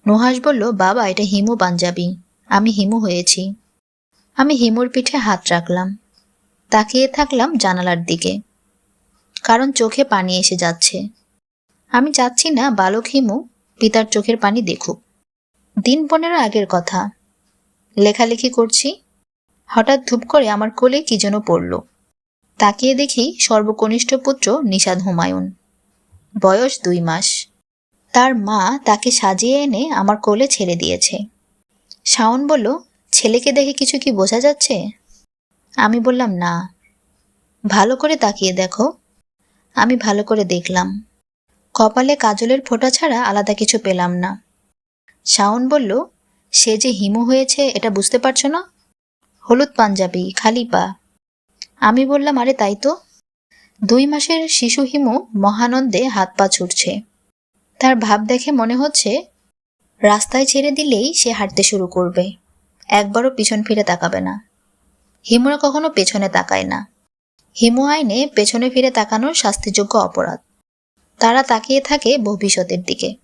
নুহাস বলল, বাবা এটা হিমু পাঞ্জাবি, আমি হিমু হয়েছি। আমি হিমুর পিঠে হাত রাখলাম, তাকিয়ে থাকলাম জানালার দিকে, কারণ চোখে পানি এসে যাচ্ছে। আমি চাচ্ছি না বালক হিমু পিতার চোখের পানি দেখুক। দিন 15 আগের কথা। লেখালেখি করছি, হঠাৎ ধূপ করে আমার কোলে কি যেন পড়ল। তাকিয়ে দেখি সর্বকনিষ্ঠ পুত্র নিশাদ হুমায়ুন, বয়স 2 মাস। তার মা তাকে সাজিয়ে এনে আমার কোলে ছেড়ে দিয়েছে। শাওন বলল, ছেলেকে দেখে কিছু কি বোঝা যাচ্ছে? আমি বললাম, না। ভালো করে তাকিয়ে দেখো। আমি ভালো করে দেখলাম, কপালে কাজলের ফোঁটা ছাড়া আলাদা কিছু পেলাম না। শাওন বলল, সে যে হিমু হয়েছে এটা বুঝতে পারছো না? হলুদ পাঞ্জাবি, খালি পা। আমি বললাম, আরে তাই তো। 2 মাসের শিশু হিমু মহানন্দে হাত পা ছুটছে। তার ভাব দেখে মনে হচ্ছে রাস্তায় ছেড়ে দিলেই সে হাঁটতে শুরু করবে, একবারও পিছন ফিরে তাকাবে না। হিমুরা কখনো পেছনে তাকায় না। হিমু আইনে পেছনে ফিরে তাকানোর শাস্তিযোগ্য অপরাধ। তারা তাকিয়ে থাকে ভবিষ্যতের দিকে।